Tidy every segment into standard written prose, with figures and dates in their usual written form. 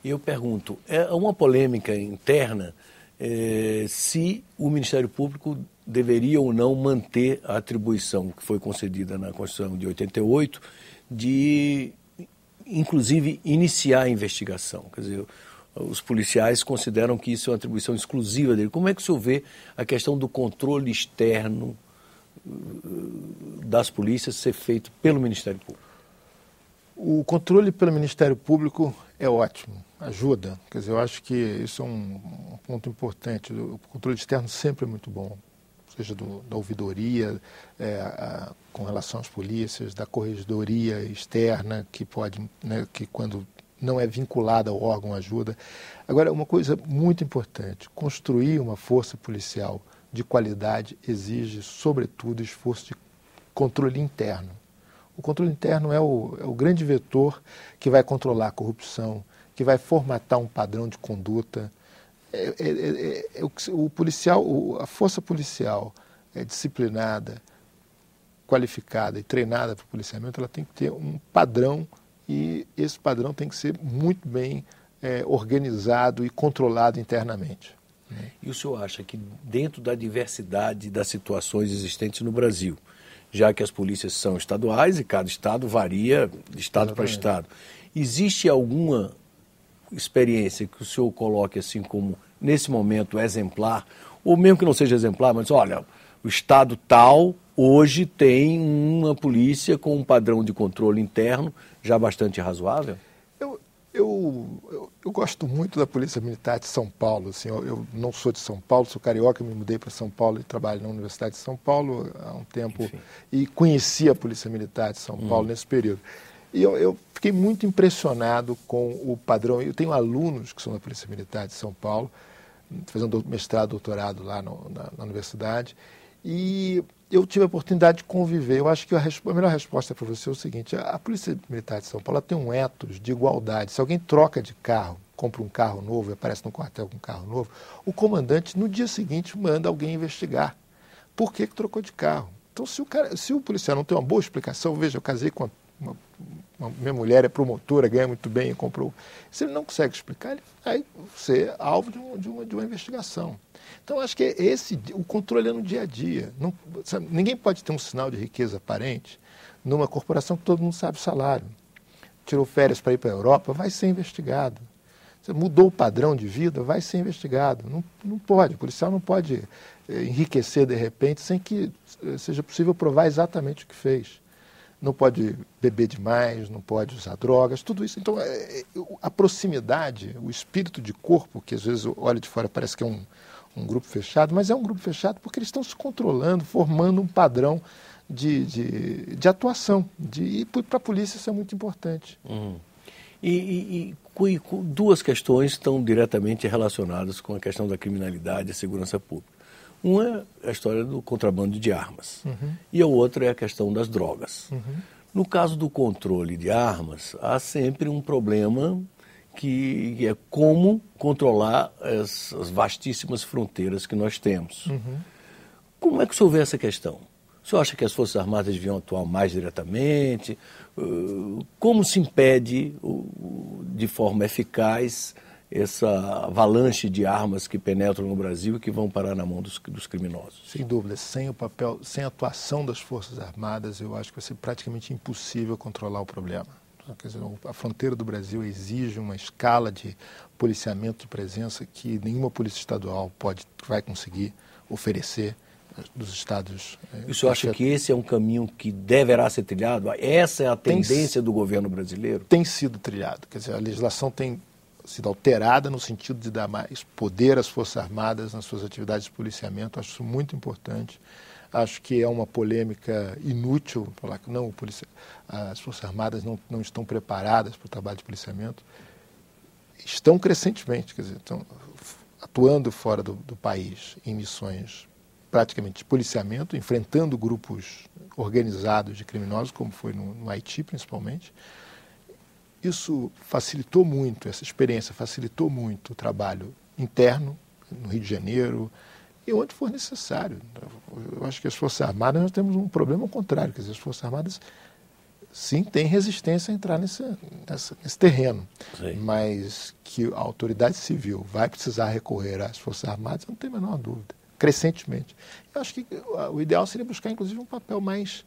Eu pergunto, é uma polêmica interna se o Ministério Público deveria ou não manter a atribuição que foi concedida na Constituição de 88 de, inclusive, iniciar a investigação. Quer dizer, os policiais consideram que isso é uma atribuição exclusiva dele. Como é que o senhor vê a questão do controle externo das polícias ser feito pelo Ministério Público? O controle pelo Ministério Público é ótimo, ajuda. Quer dizer, eu acho que isso é um ponto importante. O controle externo sempre é muito bom, seja da ouvidoria, com relação às polícias, da corregedoria externa, que pode, né, que quando não é vinculada ao órgão ajuda. Agora, uma coisa muito importante, construir uma força policial de qualidade exige, sobretudo, esforço de controle interno. O controle interno é o grande vetor que vai controlar a corrupção, que vai formatar um padrão de conduta. O policial, a força policial disciplinada, qualificada e treinada para o policiamento, ela tem que ter um padrão e esse padrão tem que ser muito bem organizado e controlado internamente. E o senhor acha que dentro da diversidade das situações existentes no Brasil, já que as polícias são estaduais e cada estado varia de estado para estado, existe alguma experiência que o senhor coloque assim como, nesse momento, exemplar, ou mesmo que não seja exemplar, mas olha, o estado tal hoje tem uma polícia com um padrão de controle interno já bastante razoável? Eu gosto muito da Polícia Militar de São Paulo. Assim, eu não sou de São Paulo, sou carioca, me mudei para São Paulo e trabalho na Universidade de São Paulo há um tempo. Enfim. E conheci a Polícia Militar de São Paulo nesse período. E eu fiquei muito impressionado com o padrão. Eu tenho alunos que são da Polícia Militar de São Paulo, fazendo mestrado, doutorado lá na universidade, e eu tive a oportunidade de conviver. Eu acho que a melhor resposta para você é o seguinte: a Polícia Militar de São Paulo tem um ethos de igualdade. Se alguém troca de carro, compra um carro novo e aparece no quartel com um carro novo, o comandante, no dia seguinte, manda alguém investigar. Por que trocou de carro? Então, se o policial não tem uma boa explicação, veja, eu casei com minha mulher é promotora, ganha muito bem e comprou. Se ele não consegue explicar, aí você é alvo de uma investigação. Então, acho que o controle é no dia a dia. Não, sabe, ninguém pode ter um sinal de riqueza aparente numa corporação que todo mundo sabe o salário. Tirou férias para ir para a Europa, vai ser investigado. Você mudou o padrão de vida, vai ser investigado. Não pode, o policial não pode enriquecer de repente sem que seja possível provar exatamente o que fez. Não pode beber demais, não pode usar drogas, tudo isso. Então, a proximidade, o espírito de corpo, que às vezes olha de fora parece que é um grupo fechado, mas é um grupo fechado porque eles estão se controlando, formando um padrão de atuação. E para a polícia isso é muito importante. E duas questões estão diretamente relacionadas com a questão da criminalidade e segurança pública. Uma é a história do contrabando de armas e a outra é a questão das drogas. No caso do controle de armas, há sempre um problema que é como controlar as vastíssimas fronteiras que nós temos. Como é que o senhor vê essa questão? O senhor acha que as Forças Armadas deviam atuar mais diretamente? Como se impede de forma eficaz essa avalanche de armas que penetram no Brasil e que vão parar na mão dos criminosos? Sem dúvida, sem a atuação das Forças Armadas, eu acho que vai ser praticamente impossível controlar o problema. Quer dizer, a fronteira do Brasil exige uma escala de policiamento de presença que nenhuma polícia estadual vai conseguir oferecer dos estados. O senhor acha que esse é um caminho que deverá ser trilhado? Essa é a tendência do governo brasileiro? Tem sido trilhado. Quer dizer, a legislação tem sido alterada no sentido de dar mais poder às Forças Armadas nas suas atividades de policiamento. Acho isso muito importante. Acho que é uma polêmica inútil falar que não, as Forças Armadas não estão preparadas para o trabalho de policiamento. Estão crescentemente, quer dizer, estão atuando fora do país em missões praticamente de policiamento, enfrentando grupos organizados de criminosos, como foi no Haiti, principalmente. Isso facilitou muito, essa experiência facilitou muito o trabalho interno, no Rio de Janeiro, e onde for necessário. Eu acho que as Forças Armadas, nós temos um problema ao contrário, quer dizer, as Forças Armadas sim, tem resistência a entrar nesse terreno, Sim. mas que a autoridade civil vai precisar recorrer às Forças Armadas, não tem a menor dúvida, crescentemente. Eu acho que o ideal seria buscar, inclusive, um papel mais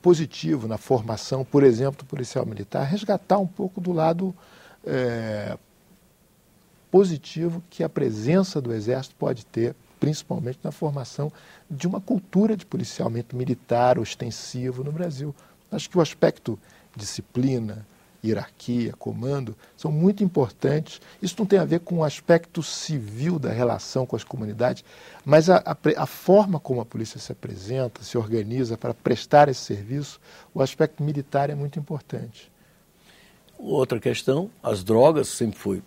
positivo na formação, por exemplo, do policial militar, resgatar um pouco do lado positivo que a presença do Exército pode ter, principalmente na formação de uma cultura de policiamento militar ostensivo no Brasil. Acho que o aspecto disciplina, hierarquia, comando, são muito importantes. Isso não tem a ver com o aspecto civil da relação com as comunidades, mas a forma como a polícia se apresenta, se organiza para prestar esse serviço, o aspecto militar é muito importante. Outra questão, as drogas sempre foi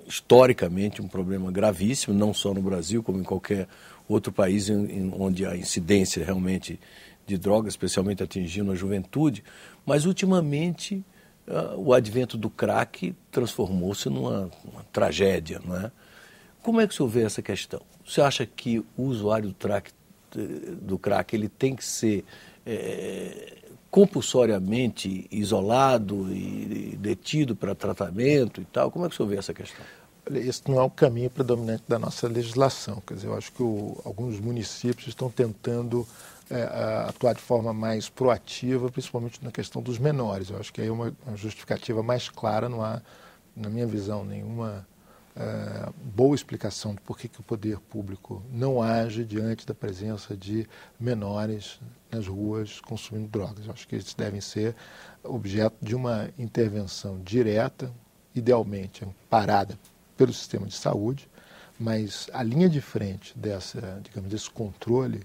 historicamente um problema gravíssimo, não só no Brasil, como em qualquer outro país onde a incidência realmente de drogas, especialmente atingindo a juventude, mas ultimamente o advento do crack transformou-se numa tragédia, não é? Como é que o senhor vê essa questão? Você acha que o usuário do crack ele tem que ser compulsoriamente isolado e detido para tratamento e tal? Como é que o senhor vê essa questão? Esse não é o caminho predominante da nossa legislação. Quer dizer, eu acho que alguns municípios estão tentando atuar de forma mais proativa, principalmente na questão dos menores. Eu acho que aí é uma justificativa mais clara, não há, na minha visão, nenhuma boa explicação de por que o poder público não age diante da presença de menores nas ruas consumindo drogas. Eu acho que eles devem ser objeto de uma intervenção direta, idealmente amparada pelo sistema de saúde, mas a linha de frente desse controle,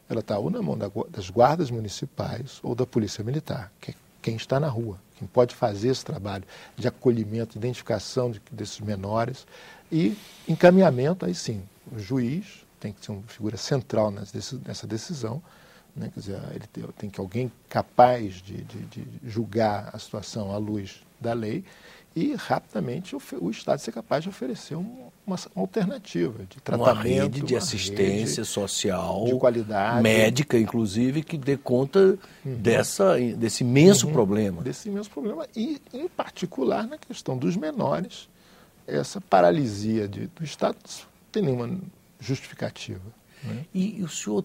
ela está ou na mão das guardas municipais ou da polícia militar, que é quem está na rua, quem pode fazer esse trabalho de acolhimento, identificação desses menores e encaminhamento, aí sim, o juiz tem que ser uma figura central nessa decisão, né? Quer dizer, ele tem que alguém capaz de julgar a situação à luz da lei e rapidamente o Estado ser capaz de oferecer uma alternativa de tratamento. Uma rede de assistência social, de qualidade, médica, inclusive, que dê conta desse imenso problema. Desse imenso problema e, em particular, na questão dos menores, essa paralisia do Estado não tem nenhuma justificativa. Né? E o senhor